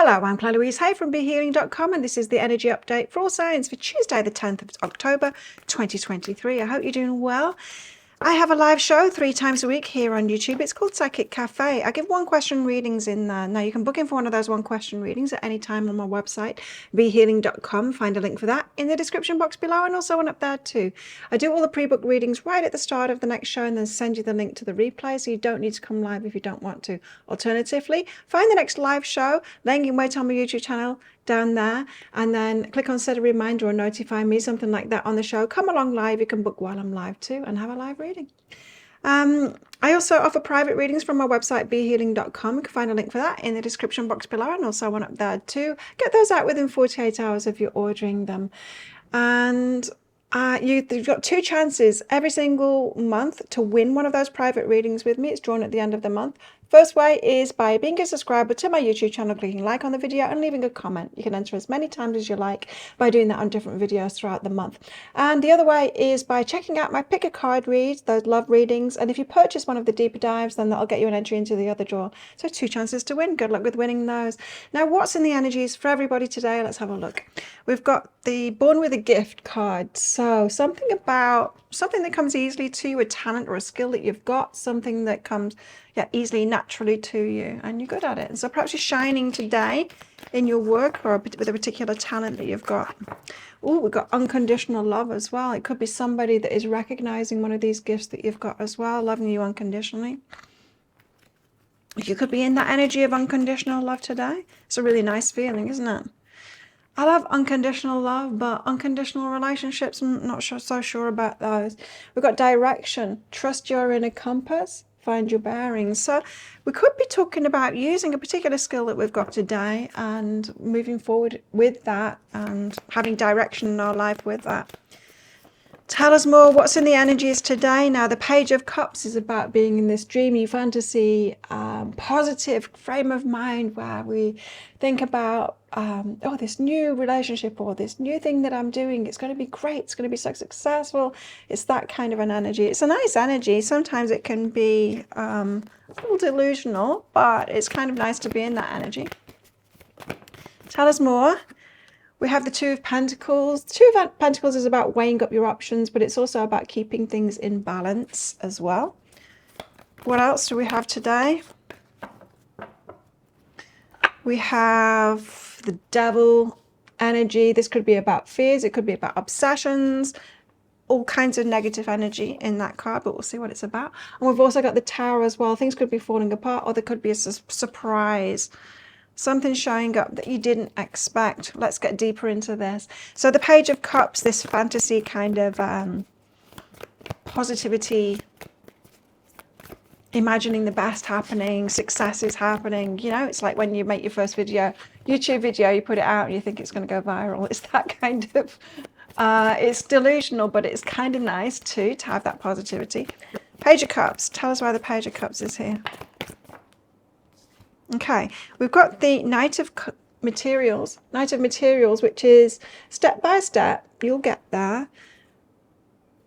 Hello, I'm Claire Louise Hay from BeHealing.com, and this is the energy update for all signs for Tuesday, the 10th of October, 2023. I hope you're doing well. I have a live show 3 times a week here on YouTube. It's called Psychic Cafe. I give 1-question readings in there. Now, you can book in for one of those 1-question readings at any time on my website, BeHealing.com. Find a link for that in the description box below, and also one up there too. I do all the pre-booked readings right at the start of the next show and then send you the link to the replay, so you don't need to come live if you don't want to. Alternatively, find the next live show laying in wait on my YouTube channel down there, and then click on set a reminder or notify me, something like that on the show. Come along live. You can book while I'm live too and have a live reading. I also offer private readings from my website, BeHealing.com. You can find a link for that in the description box below, and also one up there too. Get those out within 48 hours if you're ordering them. And you've got 2 chances every single month to win one of those private readings with me. It's drawn at the end of the month. First way is by being a subscriber to my YouTube channel, clicking like on the video and leaving a comment. You can enter as many times as you like by doing that on different videos throughout the month. And the other way is by checking out my pick a card reads, those love readings. And if you purchase one of the deeper dives, then that'll get you an entry into the other draw. So 2 chances to win. Good luck with winning those. Now, what's in the energies for everybody today? Let's have a look. We've got the Born with a Gift card. So something that comes easily to you, a talent or a skill that you've got, something that comes easily, naturally to you, and you're good at it. So perhaps you're shining today in your work or with a particular talent that you've got. Oh, we've got unconditional love as well. It could be somebody that is recognizing one of these gifts that you've got as well, loving you unconditionally. You could be in that energy of unconditional love today. It's a really nice feeling, isn't it? I love unconditional love, but unconditional relationships, I'm not so sure about those. We've got direction. Trust your inner compass. Find your bearings. So we could be talking about using a particular skill that we've got today and moving forward with that and having direction in our life with that. Tell us more. What's in the energies today? Now, the Page of Cups is about being in this dreamy fantasy, positive frame of mind where we think about, this new relationship or this new thing that I'm doing. It's going to be great. It's going to be so successful. It's that kind of an energy. It's a nice energy. Sometimes it can be a little delusional, but it's kind of nice to be in that energy. Tell us more. We have the 2 of Pentacles. The 2 of Pentacles is about weighing up your options, but it's also about keeping things in balance as well. What else do we have today? We have the Devil energy. This could be about fears. It could be about obsessions. All kinds of negative energy in that card, but we'll see what it's about. And we've also got the Tower as well. Things could be falling apart, or there could be a surprise. Something showing up that you didn't expect. Let's get deeper into this. So the Page of Cups, this fantasy kind of positivity, imagining the best happening, success is happening. You know, it's like when you make your first YouTube video, you put it out and you think it's going to go viral. It's that kind of, it's delusional, but it's kind of nice too, to have that positivity. Page of Cups. Tell us why the Page of Cups is here. Okay, we've got the Knight of Materials, which is step by step, you'll get there.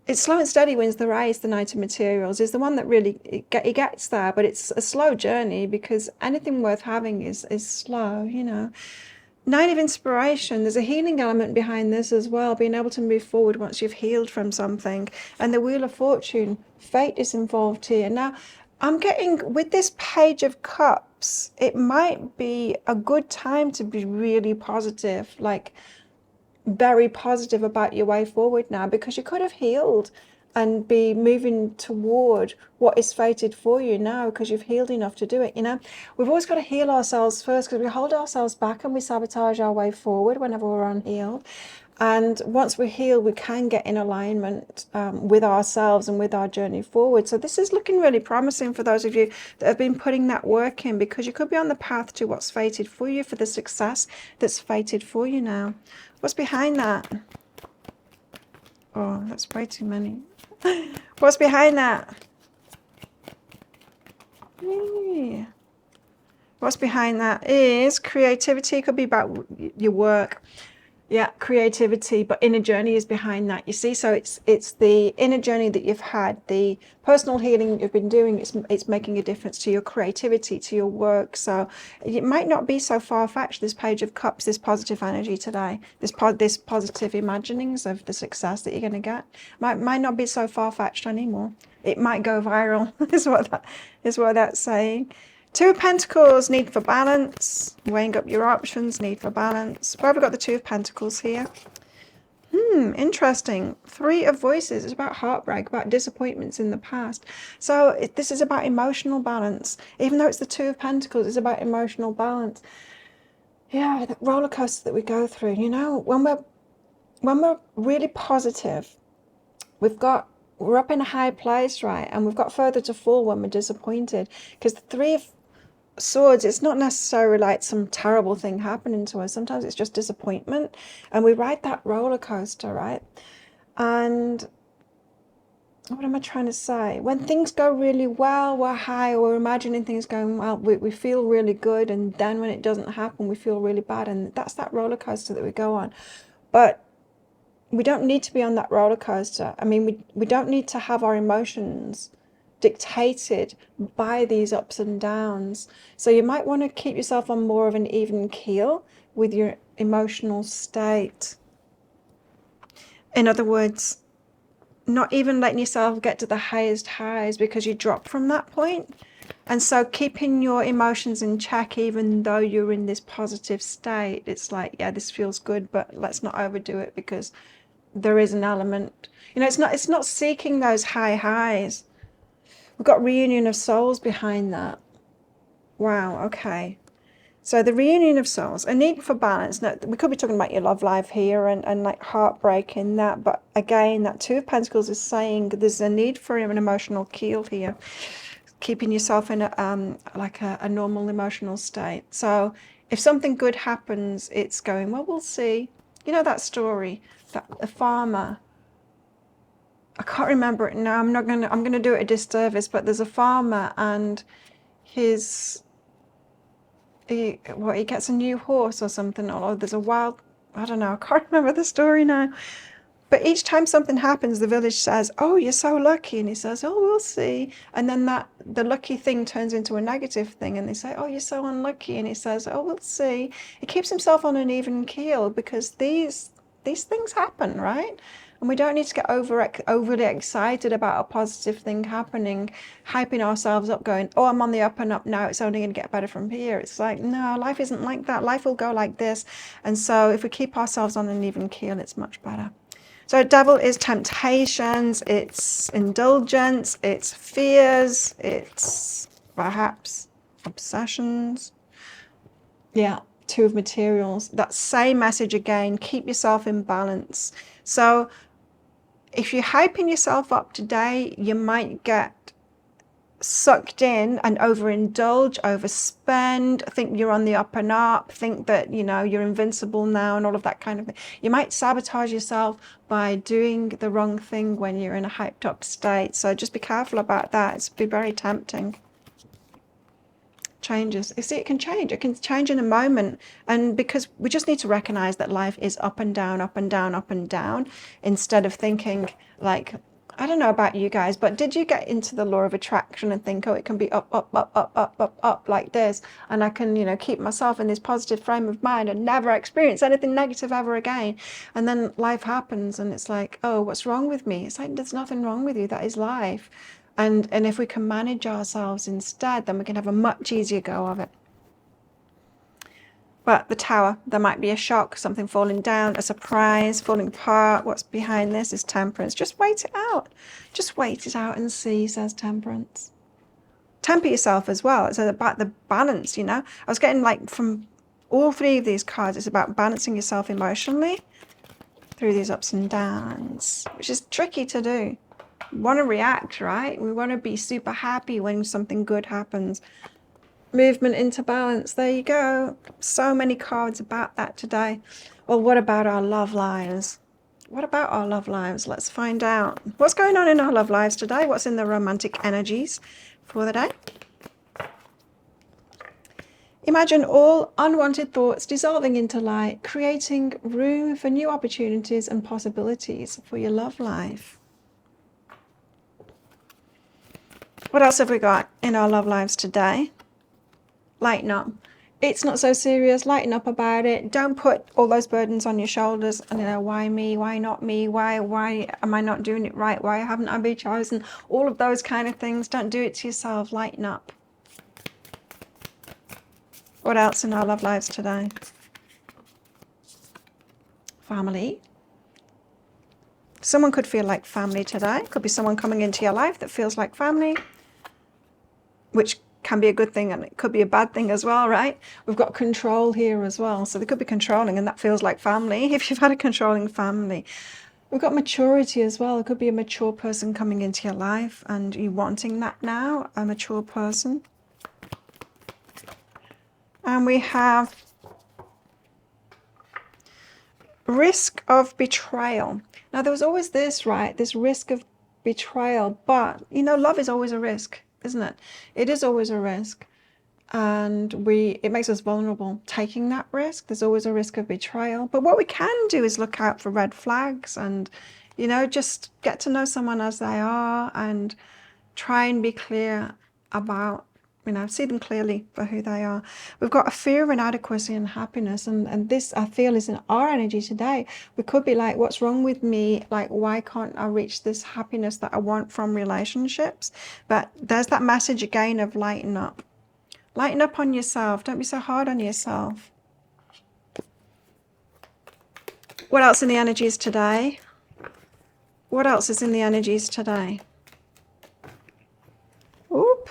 It's slow and steady wins the race. The Knight of Materials is the one that really, he gets there, but it's a slow journey because anything worth having is slow, you know. Nine of Inspiration, there's a healing element behind this as well, being able to move forward once you've healed from something. And the Wheel of Fortune, fate is involved here. Now, I'm getting, with this Page of Cups, it might be a good time to be really positive, like very positive about your way forward now, because you could have healed and be moving toward what is fated for you now because you've healed enough to do it. You know, we've always got to heal ourselves first because we hold ourselves back and we sabotage our way forward whenever we're unhealed. And once we heal, we can get in alignment with ourselves and with our journey forward. So this is looking really promising for those of you that have been putting that work in, because you could be on the path to what's fated for you, for the success that's fated for you now. What's behind that? Oh, that's way too many. What's behind that? Yeah. What's behind that is creativity. It could be about your work. Yeah, creativity, but inner journey is behind that, you see. So it's the inner journey that you've had, the personal healing you've been doing. It's making a difference to your creativity, to your work. So it might not be so far-fetched, this Page of Cups, this positive energy today, this positive imaginings of the success that you're going to get might not be so far-fetched anymore. It might go viral, is what that's saying. Two of Pentacles, need for balance. Weighing up your options, need for balance. Where have we got the Two of Pentacles here? Interesting. Three of Voices is about heartbreak, about disappointments in the past. So this is about emotional balance. Even though it's the Two of Pentacles, it's about emotional balance. Yeah, the roller coaster that we go through. You know, when we're really positive, we're up in a high place, right? And we've got further to fall when we're disappointed. Because the Three of Swords, it's not necessarily like some terrible thing happening to us. Sometimes it's just disappointment, and we ride that roller coaster, right? And what am I trying to say? When things go really well, we're high, or we're imagining things going well, we feel really good, and then when it doesn't happen, we feel really bad, and that's that roller coaster that we go on. But we don't need to be on that roller coaster. I mean, we don't need to have our emotions dictated by these ups and downs. So you might want to keep yourself on more of an even keel with your emotional state. In other words, not even letting yourself get to the highest highs because you drop from that point. And so keeping your emotions in check, even though you're in this positive state, it's like, yeah, this feels good, but let's not overdo it, because there is an element, you know, it's not seeking those high highs. We've got reunion of souls behind that. Wow, okay. So the reunion of souls, a need for balance. Now, we could be talking about your love life here and like heartbreak in that. But again, that Two of Pentacles is saying there's a need for an emotional keel here. Keeping yourself in a normal emotional state. So if something good happens, it's going, well, we'll see. You know that story, that the farmer, I can't remember it now. I'm gonna do it a disservice, but there's a farmer and he gets a new horse or something, or there's a wild, I don't know, I can't remember the story now. But each time something happens, the village says, oh, you're so lucky. And he says, oh, we'll see. And then the lucky thing turns into a negative thing. And they say, oh, you're so unlucky. And he says, oh, we'll see. He keeps himself on an even keel, because these things happen, right? And we don't need to get overly excited about a positive thing happening, hyping ourselves up, going, oh, I'm on the up and up now, it's only going to get better from here. It's like, no, life isn't like that. Life will go like this. And so if we keep ourselves on an even keel, it's much better. So devil is temptations, it's indulgence, it's fears, it's perhaps obsessions. Yeah, Two of Materials. That same message again, keep yourself in balance. So if you're hyping yourself up today, you might get sucked in and overindulge, overspend, think you're on the up and up, think that, you know, you're invincible now and all of that kind of thing. You might sabotage yourself by doing the wrong thing when you're in a hyped up state. So just be careful about that. It's be very tempting. Changes. You see, it can change. It can change in a moment. And because we just need to recognize that life is up and down, up and down, up and down, instead of thinking like, I don't know about you guys, but did you get into the law of attraction and think, oh, it can be up, up, up, up, up, up, up like this, and I can, you know, keep myself in this positive frame of mind and never experience anything negative ever again? And then life happens and it's like, oh, what's wrong with me? It's like, there's nothing wrong with you. That is life. And if we can manage ourselves instead, then we can have a much easier go of it. But the Tower, there might be a shock, something falling down, a surprise, falling apart. What's behind this is Temperance. Just wait it out. Just wait it out and see, says Temperance. Temper yourself as well. It's about the balance, you know. I was getting like from all three of these cards, it's about balancing yourself emotionally through these ups and downs, which is tricky to do. We want to react, right? We want to be super happy when something good happens. Movement into balance. There you go. So many cards about that today. Well, what about our love lives? What about our love lives? Let's find out. What's going on in our love lives today? What's in the romantic energies for the day? Imagine all unwanted thoughts dissolving into light, creating room for new opportunities and possibilities for your love life. What else have we got in our love lives today? Lighten up. It's not so serious. Lighten up about it. Don't put all those burdens on your shoulders. And why me? Why not me? Why am I not doing it right? Why haven't I been chosen? All of those kind of things. Don't do it to yourself. Lighten up. What else in our love lives today? Family. Someone could feel like family today. Could be someone coming into your life that feels like family, which can be a good thing and it could be a bad thing as well, right? We've got control here as well. So they could be controlling and that feels like family if you've had a controlling family. We've got maturity as well. It could be a mature person coming into your life and you wanting that now, a mature person. And we have risk of betrayal. Now there was always this, right? This risk of betrayal, but love is always a risk, isn't it? It is always a risk. And it makes us vulnerable taking that risk. There's always a risk of betrayal. But what we can do is look out for red flags and, just get to know someone as they are and try and be clear about, see them clearly for who they are. We've got a fear of inadequacy and happiness. And this, I feel, is in our energy today. We could be like, what's wrong with me? Like, why can't I reach this happiness that I want from relationships? But there's that message again of lighten up. Lighten up on yourself. Don't be so hard on yourself. What else in the energies today? What else is in the energies today? Oop.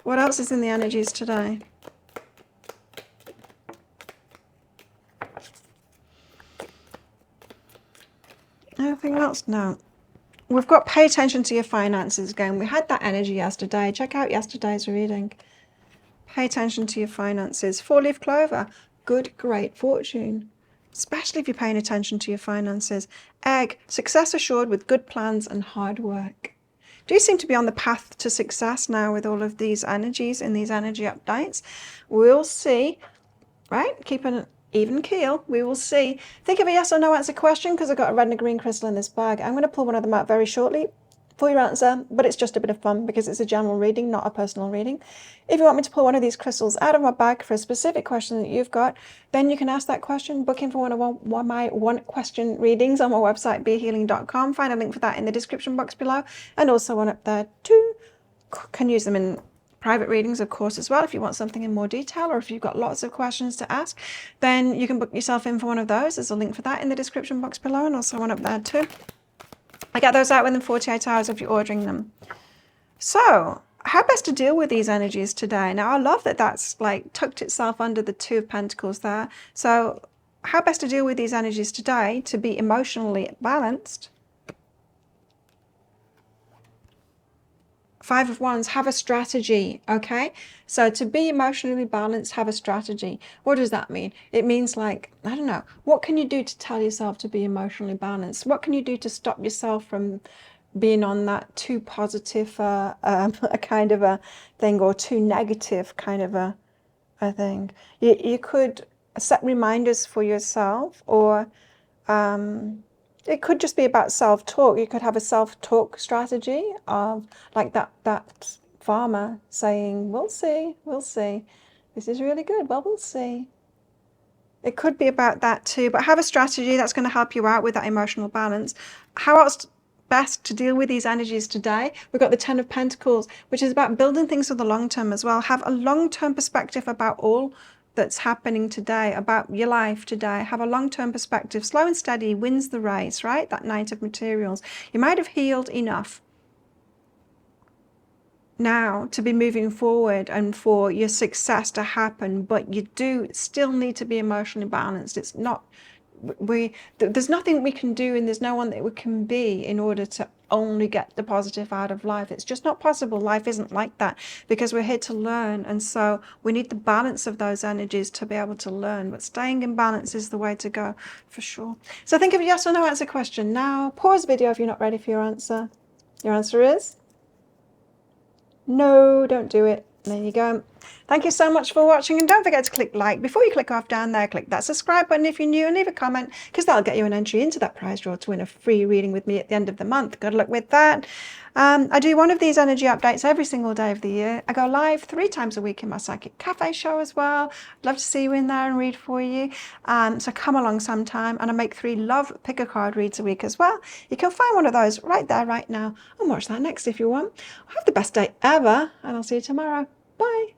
What else is in the energies today? Anything else? No. We've got pay attention to your finances again. We had that energy yesterday. Check out yesterday's reading. Pay attention to your finances. 4-leaf clover. Good, great fortune. Especially if you're paying attention to your finances. Egg. Success assured with good plans and hard work. Do you seem to be on the path to success now with all of these energies in these energy updates? We'll see. Right? Keep an even keel. We will see. Think of a yes or no answer question because I've got a red and a green crystal in this bag. I'm going to pull one of them out very shortly for your answer, but it's just a bit of fun because it's a general reading, not a personal reading. If you want me to pull one of these crystals out of my bag for a specific question that you've got, then you can ask that question. Book in for one of my one question readings on my website, behealing.com. Find a link for that in the description box below, and also one up there too. Can use them in private readings, of course, as well. If you want something in more detail or if you've got lots of questions to ask, then you can book yourself in for one of those. There's a link for that in the description box below, and also one up there too. I get those out within 48 hours if you're ordering them. So, how best to deal with these energies today? Now, I love that that's like tucked itself under the 2 of Pentacles there. So, how best to deal with these energies today to be emotionally balanced? 5 of Wands, have a strategy, okay? So to be emotionally balanced, have a strategy. What does that mean? It means like, I don't know, what can you do to tell yourself to be emotionally balanced? What can you do to stop yourself from being on that too positive a kind of a thing or too negative kind of a thing? You could set reminders for yourself, or it could just be about self-talk. You could have a self-talk strategy of like that farmer saying, we'll see, this is really good, well, we'll see. It could be about that too, but have a strategy that's going to help you out with that emotional balance. How else best to deal with these energies today? We've got the 10 of Pentacles, which is about building things for the long term as well. Have a long-term perspective about all that's happening today, about your life today. Have a long-term perspective. Slow and steady wins the race, right? That Knight of Materials. You might have healed enough now to be moving forward and for your success to happen, but you do still need to be emotionally balanced. It's not, there's nothing we can do, and there's no one that we can be in order to only get the positive out of life. It's just not possible. Life isn't like that, because we're here to learn, and so we need the balance of those energies to be able to learn. But staying in balance is the way to go, for sure. So think of a yes or no answer question now. Pause the video if you're not ready for your answer. Your answer is no. Don't do it. There you go. Thank you so much for watching, and don't forget to click like. Before you click off down there, click that subscribe button if you're new, and leave a comment, because that'll get you an entry into that prize draw to win a free reading with me at the end of the month. Good luck with that. I do one of these energy updates every single day of the year. I go live 3 times a week in my Psychic Cafe show as well. I'd love to see you in there and read for you. So come along sometime, and I make 3 love pick a card reads a week as well. You can find one of those right there, right now, and watch that next if you want. Have the best day ever, and I'll see you tomorrow. Bye.